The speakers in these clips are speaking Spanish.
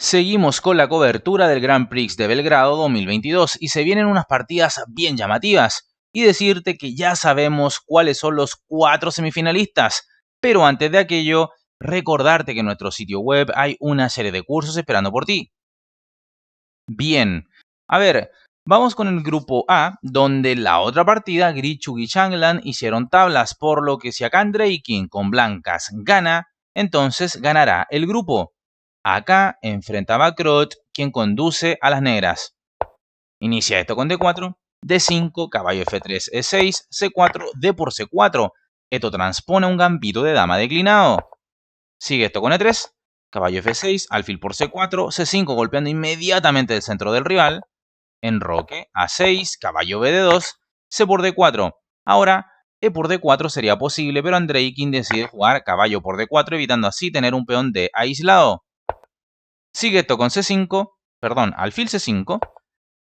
Seguimos con la cobertura del Grand Prix de Belgrado 2022 y se vienen unas partidas bien llamativas. Y decirte que ya sabemos cuáles son los 4 semifinalistas. Pero antes de aquello, recordarte que en nuestro sitio web hay una serie de cursos esperando por ti. Bien, a ver, vamos con el grupo A, donde la otra partida, Grichuk y Changlan hicieron tablas, por lo que si acá Andreikin con blancas gana, entonces ganará el grupo. Acá enfrenta a Bakrot, quien conduce a las negras. Inicia esto con D4, D5, caballo F3, E6, C4, D por C4. Esto transpone un gambito de dama declinado. Sigue esto con E3, caballo F6, alfil por C4, C5 golpeando inmediatamente el centro del rival. Enroque, A6, caballo BD2, C por D4. Ahora, E por D4 sería posible, pero Andreikin decide jugar caballo por D4, evitando así tener un peón D aislado. Sigue esto con alfil C5,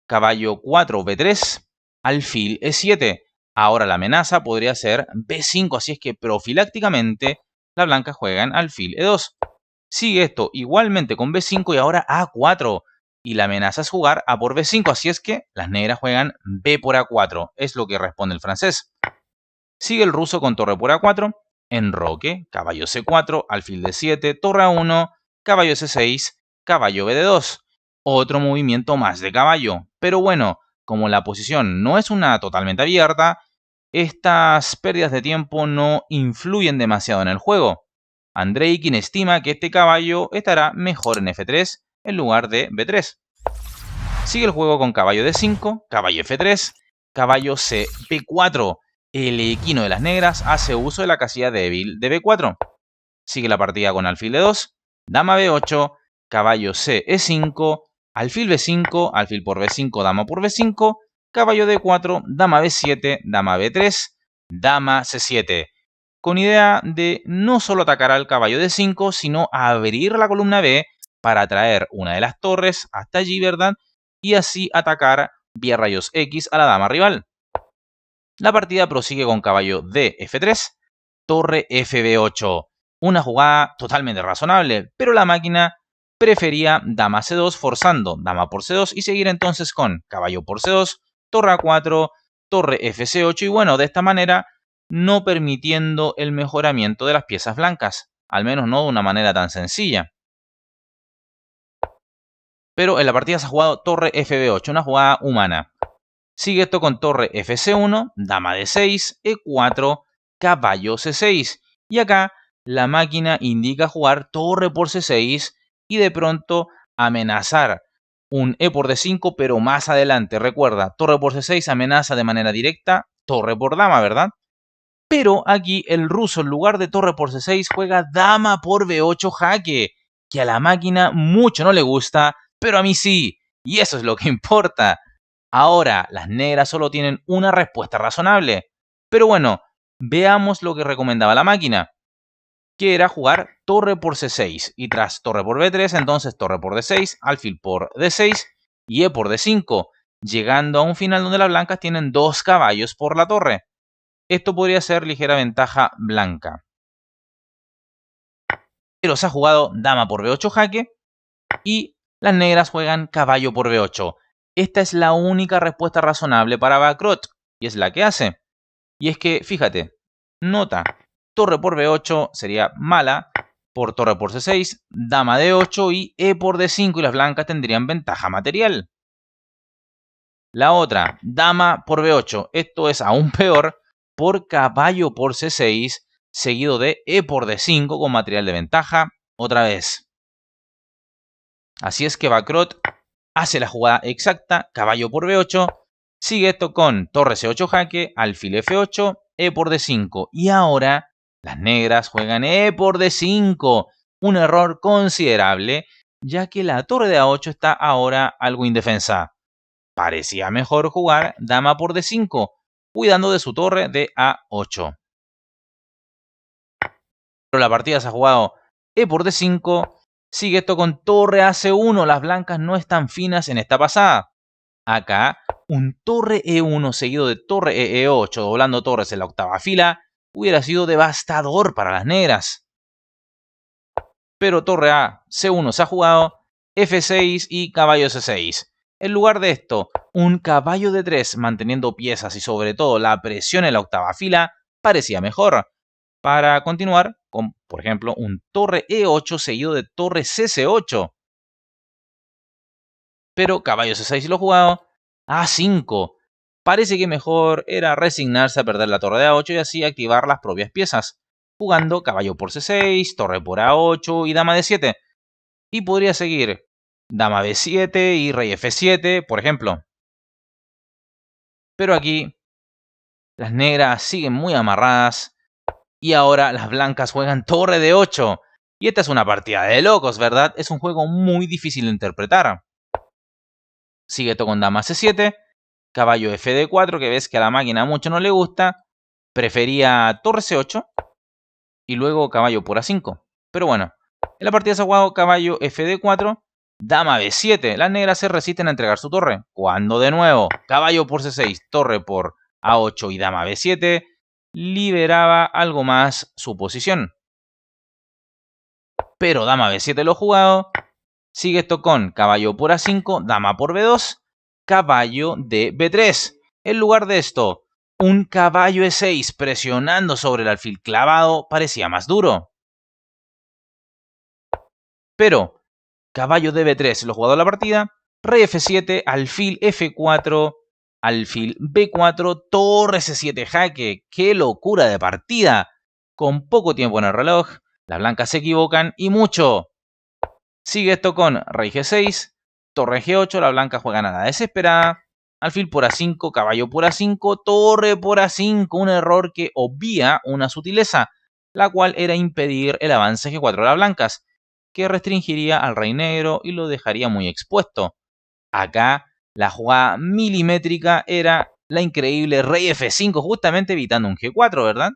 caballo 4 B3, alfil E7. Ahora la amenaza podría ser B5, así es que profilácticamente la blanca juega en alfil E2. Sigue esto igualmente con B5 y ahora A4. Y la amenaza es jugar A por B5, así es que las negras juegan B por A4. Es lo que responde el francés. Sigue el ruso con torre por A4, enroque, caballo C4, alfil D7, torre A1, caballo C6, caballo BD2. Otro movimiento más de caballo. Pero bueno, como la posición no es una totalmente abierta, estas pérdidas de tiempo no influyen demasiado en el juego. Andreikin estima que este caballo estará mejor en F3 en lugar de B3. Sigue el juego con caballo D5, caballo F3, caballo C B4. El equino de las negras hace uso de la casilla débil de B4. Sigue la partida con alfil D2, dama B8, caballo C E5, alfil B5, alfil por B5, dama por B5, caballo D4, dama B7, dama B3, dama C7. Con idea de no solo atacar al caballo D5, sino abrir la columna B para traer una de las torres hasta allí, ¿verdad? Y así atacar vía rayos X a la dama rival. La partida prosigue con caballo D F3, torre FB8. Una jugada totalmente razonable, pero la máquina prefería dama C2 forzando dama por C2 y seguir entonces con caballo por C2, torre A4, torre FC8 y bueno, de esta manera no permitiendo el mejoramiento de las piezas blancas, al menos no de una manera tan sencilla. Pero en la partida se ha jugado torre FB8, una jugada humana. Sigue esto con torre FC1, dama D6, E4, caballo C6. Y acá la máquina indica jugar torre por C6 y de pronto amenazar un E por D5, pero más adelante. Recuerda, torre por C6 amenaza de manera directa torre por dama, ¿verdad? Pero aquí el ruso en lugar de torre por C6 juega dama por B8 jaque, que a la máquina mucho no le gusta, pero a mí sí. Y eso es lo que importa. Ahora, las negras solo tienen una respuesta razonable. Pero bueno, veamos lo que recomendaba la máquina, que era jugar torre por C6. Y tras torre por B3, entonces torre por D6, alfil por D6 y E por D5, llegando a un final donde las blancas tienen 2 caballos por la torre. Esto podría ser ligera ventaja blanca. Pero se ha jugado dama por B8 jaque y las negras juegan caballo por B8. Esta es la única respuesta razonable para Bakrot y es la que hace. Y es que, fíjate, nota, torre por B8 sería mala, por torre por C6, dama D8 y E por D5 y las blancas tendrían ventaja material. La otra, dama por B8, esto es aún peor, por caballo por C6, seguido de E por D5 con material de ventaja, otra vez. Así es que Bakrot hace la jugada exacta, caballo por B8, sigue esto con torre C8 jaque, alfil F8, E por D5. Y ahora las negras juegan E por D5, un error considerable, ya que la torre de A8 está ahora algo indefensa. Parecía mejor jugar dama por D5, cuidando de su torre de A8. Pero la partida se ha jugado E por D5, sigue esto con torre AC1, las blancas no están finas en esta pasada. Acá, un torre E1 seguido de torre E8, doblando torres en la octava fila, hubiera sido devastador para las negras. Pero torre A C1 se ha jugado F6 y caballo C6. En lugar de esto, un caballo D3 manteniendo piezas y sobre todo la presión en la octava fila parecía mejor. Para continuar con, por ejemplo, un torre E8 seguido de torre CC8. Pero caballo C6 lo jugado, A5. Parece que mejor era resignarse a perder la torre de A8 y así activar las propias piezas, jugando caballo por C6, torre por A8 y dama D7. Y podría seguir dama B7 y rey F7, por ejemplo. Pero aquí las negras siguen muy amarradas y ahora las blancas juegan torre de 8. Y esta es una partida de locos, ¿verdad? Es un juego muy difícil de interpretar. Sigue esto con dama C7, caballo Fd4, que ves que a la máquina mucho no le gusta. Prefería torre C8 y luego caballo por A5. Pero bueno, en la partida se ha jugado caballo Fd4, dama B7. Las negras se resisten a entregar su torre. Cuando de nuevo, caballo por C6, torre por A8 y dama B7, liberaba algo más su posición. Pero dama B7 lo jugado. Sigue esto con caballo por A5, dama por B2, caballo de B3. En lugar de esto, un caballo E6 presionando sobre el alfil clavado parecía más duro. Pero caballo de B3 lo jugado a la partida, rey F7, alfil F4, alfil B4, torre C7 jaque. ¡Qué locura de partida! Con poco tiempo en el reloj, las blancas se equivocan y mucho. Sigue esto con rey G6, torre G8, la blanca juega nada desesperada, alfil por A5, caballo por A5, torre por A5, un error que obvia una sutileza, la cual era impedir el avance G4 de las blancas, que restringiría al rey negro y lo dejaría muy expuesto. Acá la jugada milimétrica era la increíble rey F5, justamente evitando un G4, ¿verdad?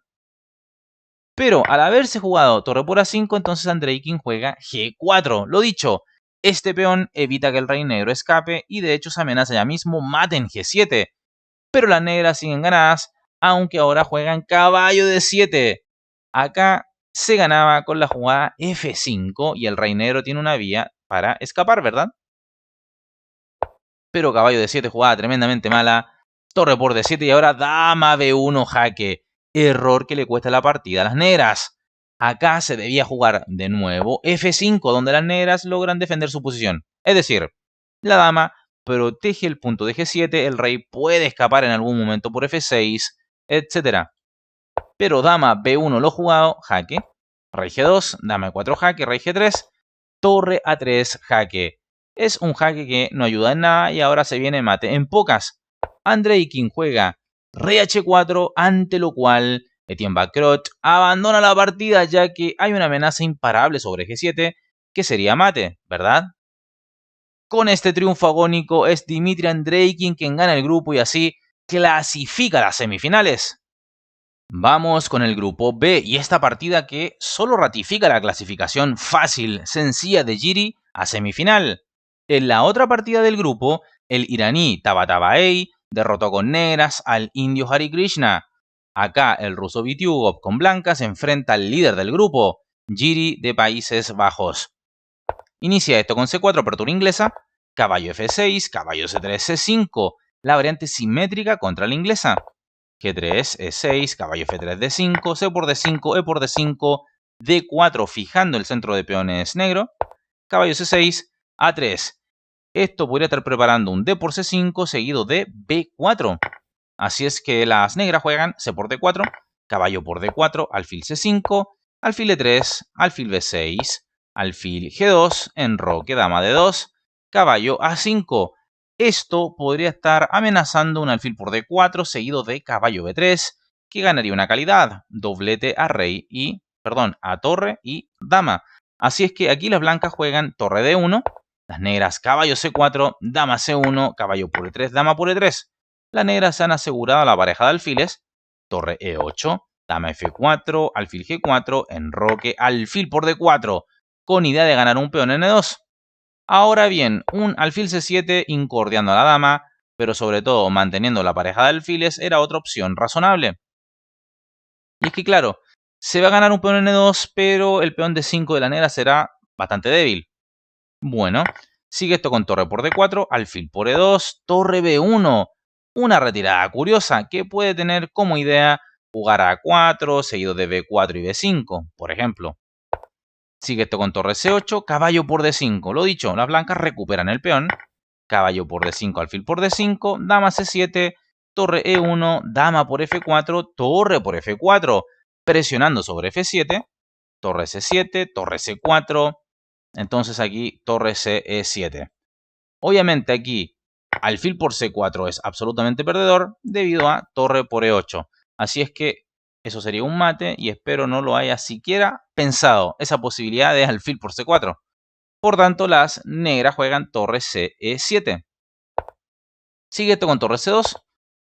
Pero al haberse jugado torre por A5, entonces Andreikin juega G4. Lo dicho, este peón evita que el rey negro escape y de hecho se amenaza ya mismo mate en G7. Pero las negras siguen ganadas, aunque ahora juegan caballo de 7. Acá se ganaba con la jugada F5 y el rey negro tiene una vía para escapar, ¿verdad? Pero caballo de 7 jugada tremendamente mala. Torre por D7 y ahora dama B1 jaque. Error que le cuesta la partida a las negras. Acá se debía jugar de nuevo F5, donde las negras logran defender su posición. Es decir, la dama protege el punto de G7, el rey puede escapar en algún momento por F6, etc. Pero dama B1 lo jugado, jaque. Rey G2, dama E4 jaque, rey G3, torre A3 jaque. Es un jaque que no ayuda en nada y ahora se viene mate en pocas. Andreikin juega rey H4, ante lo cual Etienne Bacrot abandona la partida ya que hay una amenaza imparable sobre G7 que sería mate, ¿verdad? Con este triunfo agónico es Dmitry Andreikin quien gana el grupo y así clasifica a las semifinales. Vamos con el grupo B y esta partida que solo ratifica la clasificación fácil, sencilla de Giri a semifinal. En la otra partida del grupo, el iraní Tabatabaei derrotó con negras al indio Hari Krishna. Acá el ruso Bityugov con blancas enfrenta al líder del grupo, Giri de Países Bajos. Inicia esto con C4, apertura inglesa, caballo F6, caballo C3, C5, la variante simétrica contra la inglesa. G3, E6, caballo F3, D5, C por D5, E por D5, D4 fijando el centro de peones negro, caballo C6, A3. Esto podría estar preparando un D por C5 seguido de B4. Así es que las negras juegan C por D4, caballo por D4, alfil C5, alfil E3, alfil B6, alfil G2, enroque dama D2, caballo A5. Esto podría estar amenazando un alfil por D4 seguido de caballo B3, que ganaría una calidad, doblete a rey y, a torre y dama. Así es que aquí las blancas juegan torre D1, las negras caballo C4, dama C1, caballo por E3, dama por E3. Las negras se han asegurado la pareja de alfiles, torre E8, dama F4, alfil G4, enroque, alfil por D4, con idea de ganar un peón en E2. Ahora bien, un alfil C7 incordiando a la dama, pero sobre todo manteniendo la pareja de alfiles, era otra opción razonable. Y es que claro, se va a ganar un peón en E2, pero el peón D5 de la negra será bastante débil. Bueno, sigue esto con torre por D4, alfil por E2, torre B1. Una retirada curiosa que puede tener como idea jugar a A4, seguido de B4 y B5, por ejemplo. Sigue esto con torre C8, caballo por D5. Lo dicho, las blancas recuperan el peón. Caballo por D5, alfil por D5, dama C7, torre E1, dama por F4, torre por F4, presionando sobre F7, torre C7, torre C4, entonces aquí torre CE7. Obviamente aquí alfil por C4 es absolutamente perdedor debido a torre por E8. Así es que eso sería un mate y espero no lo haya siquiera pensado, esa posibilidad de alfil por C4. Por tanto, las negras juegan torre CE7. Sigue esto con torre C2,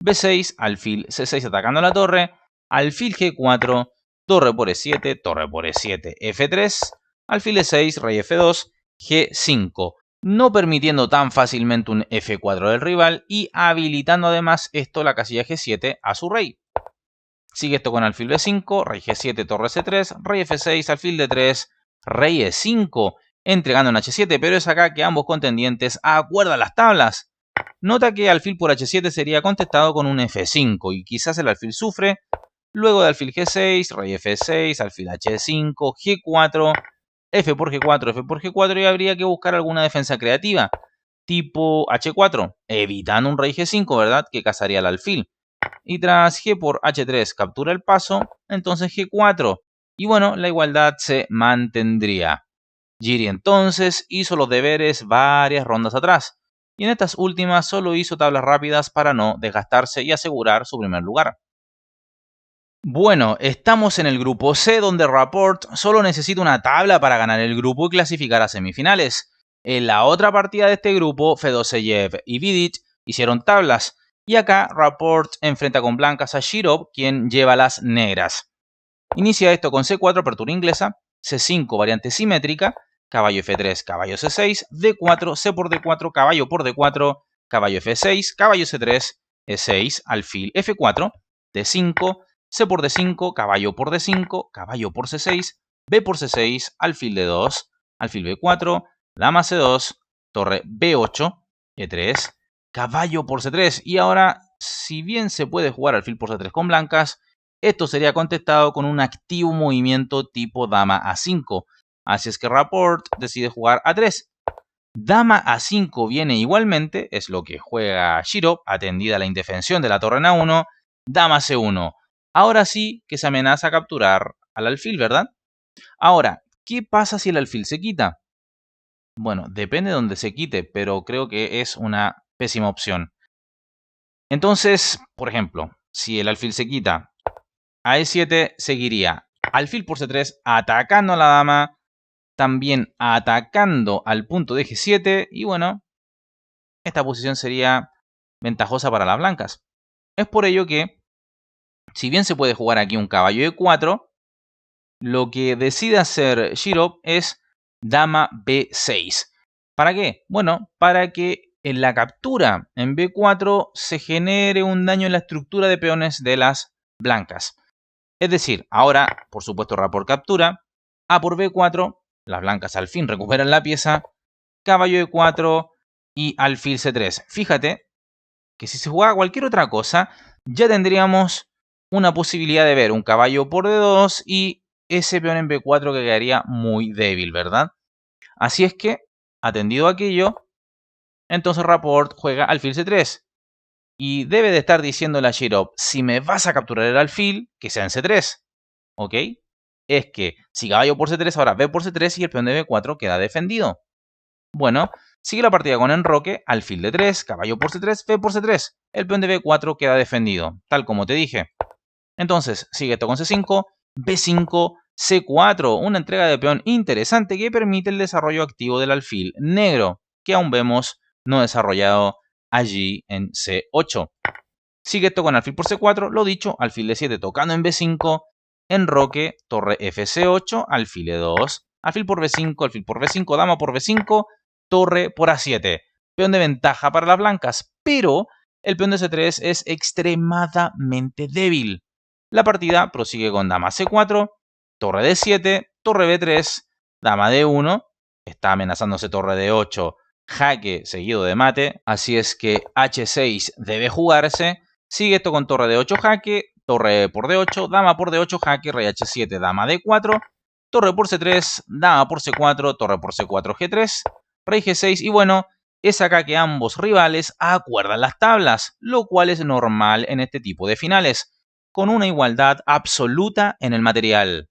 B6, alfil C6 atacando la torre, alfil G4, torre por E7, torre por E7, F3, alfil E6, rey F2, G5, no permitiendo tan fácilmente un F4 del rival y habilitando además esto la casilla G7 a su rey. Sigue esto con alfil B5, rey G7, torre C3, rey F6, alfil D3, rey E5, entregando en H7, pero es acá que ambos contendientes acuerdan las tablas. Nota que alfil por H7 sería contestado con un F5 y quizás el alfil sufre. Luego de alfil G6, rey F6, alfil H5, G4, F por G4, F por G4 y habría que buscar alguna defensa creativa, tipo H4, evitando un rey G5, ¿verdad? Que cazaría el alfil. Y tras G por H3 captura el paso, entonces G4. Y bueno, la igualdad se mantendría. Giri entonces hizo los deberes varias rondas atrás, y en estas últimas solo hizo tablas rápidas para no desgastarse y asegurar su primer lugar. Bueno, estamos en el grupo C donde Rapport solo necesita una tabla para ganar el grupo y clasificar a semifinales. En la otra partida de este grupo, Fedoseyev y Vidic hicieron tablas, y acá Rapport enfrenta con blancas a Shirov, quien lleva las negras. Inicia esto con C4, apertura inglesa, C5, variante simétrica, caballo F3, caballo C6, D4, C por D4, caballo por D4, caballo F6, caballo C3, E6, alfil F4, D5, C por D5, caballo por D5, caballo por C6, B por C6, alfil D2, alfil B4, dama C2, torre B8, E3, caballo por C3. Y ahora, si bien se puede jugar alfil por C3 con blancas, esto sería contestado con un activo movimiento tipo dama A5. Así es que Rapport decide jugar A3. Dama A5 viene igualmente, es lo que juega Shirov, atendida la indefensión de la torre en A1. Dama C1. Ahora sí que se amenaza a capturar al alfil, ¿verdad? Ahora, ¿qué pasa si el alfil se quita? Bueno, depende de dónde se quite, pero creo que es una pésima opción. Entonces, por ejemplo, si el alfil se quita, a E7 seguiría alfil por C3 atacando a la dama, también atacando al punto de G7 y bueno, esta posición sería ventajosa para las blancas. Es por ello que, si bien se puede jugar aquí un caballo E4, lo que decide hacer Shirov es dama B6. ¿Para qué? Bueno, para que en la captura en B4 se genere un daño en la estructura de peones de las blancas. Es decir, ahora, por supuesto, Rapport captura, A por B4, las blancas al fin recuperan la pieza, caballo E4 y alfil C3. Fíjate que si se jugaba cualquier otra cosa, ya tendríamos una posibilidad de ver un caballo por D2 y ese peón en B4 que quedaría muy débil, ¿verdad? Así es que, atendido aquello, entonces Rapport juega alfil C3. Y debe de estar diciéndole a Shirov, si me vas a capturar el alfil, que sea en C3. ¿Ok? Es que si caballo por C3, ahora B por C3 y el peón de B4 queda defendido. Bueno, sigue la partida con enroque, alfil de 3, caballo por C3, B por C3. El peón de B4 queda defendido, tal como te dije. Entonces, sigue esto con C5, B5, C4, una entrega de peón interesante que permite el desarrollo activo del alfil negro, que aún vemos no desarrollado allí en C8. Sigue esto con alfil por C4, lo dicho, alfil de 7 tocando en B5, enroque, torre FC8, alfil E2, alfil por B5, alfil por B5, dama por B5, torre por A7. Peón de ventaja para las blancas, pero el peón de C3 es extremadamente débil. La partida prosigue con dama C4, torre D7, torre B3, dama D1, está amenazándose torre de 8, jaque seguido de mate, así es que h6 debe jugarse. Sigue esto con torre de 8 jaque, torre por d8, dama por d8 jaque, rey h7, dama d4, torre por c3, dama por c4, torre por c4 g3, rey g6 y bueno, es acá que ambos rivales acuerdan las tablas, lo cual es normal en este tipo de finales, con una igualdad absoluta en el material.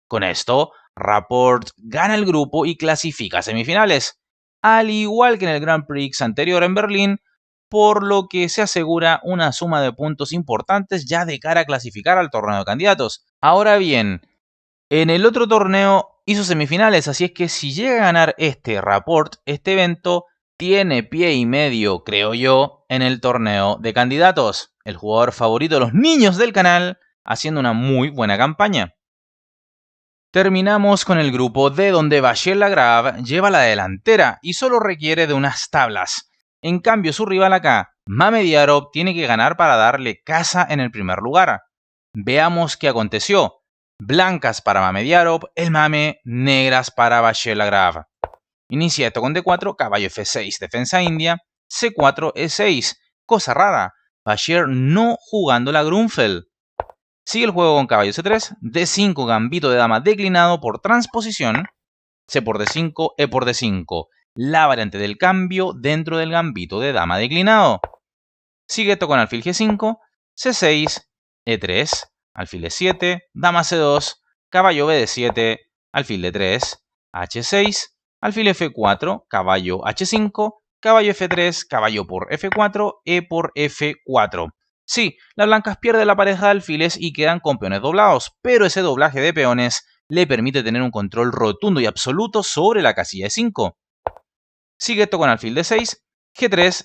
Con esto, Rapport gana el grupo y clasifica a semifinales, al igual que en el Grand Prix anterior en Berlín, por lo que se asegura una suma de puntos importantes ya de cara a clasificar al torneo de candidatos. Ahora bien, en el otro torneo hizo semifinales, así es que si llega a ganar este Rapport, este evento tiene pie y medio, creo yo, en el torneo de candidatos. El jugador favorito de los niños del canal, haciendo una muy buena campaña. Terminamos con el grupo D, donde Vachier Lagrave lleva la delantera y solo requiere de unas tablas. En cambio, su rival acá, Mamediarov, tiene que ganar para darle casa en el primer lugar. Veamos qué aconteció. Blancas para Mamediarov, el mame, negras para Vachier Lagrave. Inicia esto con D4, caballo F6, defensa india, C4, E6. Cosa rara, Vachier no jugando la Grunfeld. Sigue el juego con caballo C3, D5, gambito de dama declinado por transposición, C por D5, E por D5, la variante del cambio dentro del gambito de dama declinado. Sigue esto con alfil G5, C6, E3, alfil E7, dama C2, caballo BD7, alfil D3, H6, alfil F4, caballo H5, caballo F3, caballo por F4, E por F4. Sí, las blancas pierden la pareja de alfiles y quedan con peones doblados, pero ese doblaje de peones le permite tener un control rotundo y absoluto sobre la casilla de 5. Sigue esto con alfil D6, G3,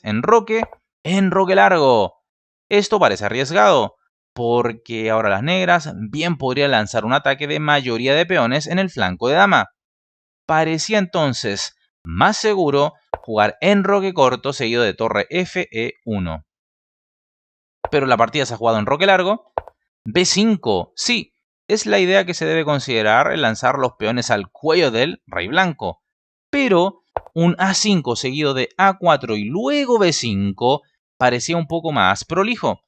enroque largo. Esto parece arriesgado, porque ahora las negras bien podrían lanzar un ataque de mayoría de peones en el flanco de dama. Parecía entonces más seguro jugar enroque corto seguido de torre Fe1. Pero la partida se ha jugado en roque largo. B5, sí, es la idea que se debe considerar el lanzar los peones al cuello del rey blanco. Pero un A5 seguido de A4 y luego B5 parecía un poco más prolijo.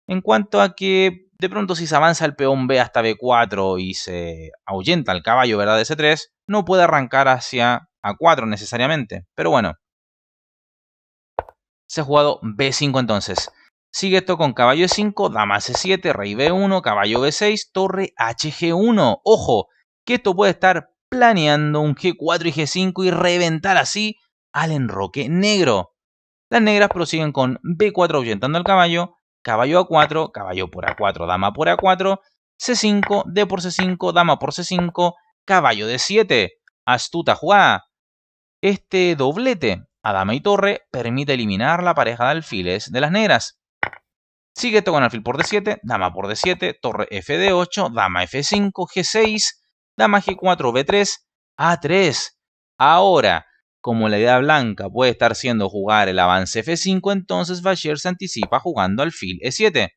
En cuanto a que de pronto si se avanza el peón B hasta B4 y se ahuyenta el caballo, ¿verdad?, de C3, no puede arrancar hacia A4 necesariamente. Pero bueno, se ha jugado B5 entonces. Sigue esto con caballo E5, dama C7, rey B1, caballo B6, torre HG1. Ojo, que esto puede estar planeando un G4 y G5 y reventar así al enroque negro. Las negras prosiguen con B4 ahuyentando al caballo, caballo A4, caballo por A4, dama por A4, C5, D por C5, dama por C5, caballo D7. Astuta jugada. Este doblete a dama y torre permite eliminar la pareja de alfiles de las negras. Sigue esto con alfil por D7, dama por D7, torre F8, dama F5, G6, dama G4, B3, A3. Ahora, como la idea blanca puede estar siendo jugar el avance F5, entonces Vachier se anticipa jugando alfil E7.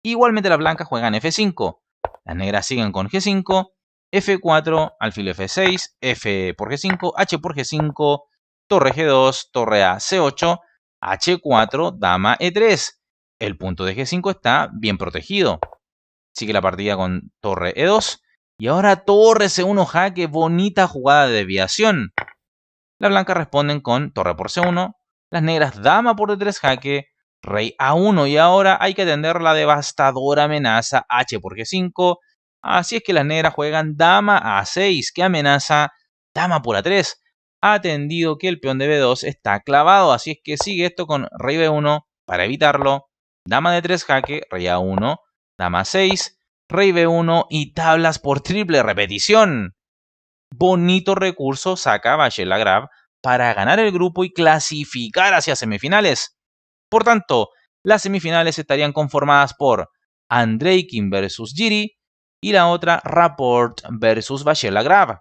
Igualmente las blancas juegan F5. Las negras siguen con G5, F4, alfil F6, F por G5, H por G5, torre G2, torre A, C8, H4, dama E3. El punto de G5 está bien protegido. Sigue la partida con torre E2. Y ahora torre C1 jaque, bonita jugada de desviación. Las blancas responden con torre por C1. Las negras dama por D3 jaque, rey A1. Y ahora hay que atender la devastadora amenaza H por G5. Así es que las negras juegan dama A6, que amenaza dama por A3. Atendido que el peón de B2 está clavado. Así es que sigue esto con rey B1 para evitarlo. Dama de 3 jaque, rey A1, dama 6, rey B1 y tablas por triple repetición. Bonito recurso saca Vachier Lagrave para ganar el grupo y clasificar hacia semifinales. Por tanto, las semifinales estarían conformadas por Andreikin versus Giri y la otra Rapport versus Vachier Lagrave.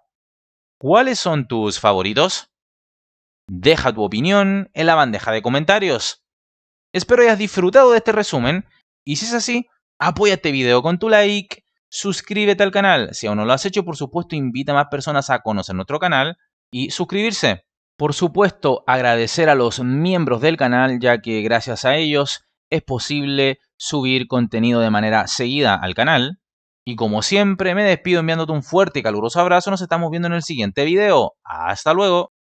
¿Cuáles son tus favoritos? Deja tu opinión en la bandeja de comentarios. Espero hayas disfrutado de este resumen y si es así, apoya este video con tu like, suscríbete al canal. Si aún no lo has hecho, por supuesto, invita a más personas a conocer nuestro canal. y suscribirse. Por supuesto, agradecer a los miembros del canal, ya que gracias a ellos es posible subir contenido de manera seguida al canal. Y como siempre, me despido enviándote un fuerte y caluroso abrazo. Nos estamos viendo en el siguiente video. ¡Hasta luego!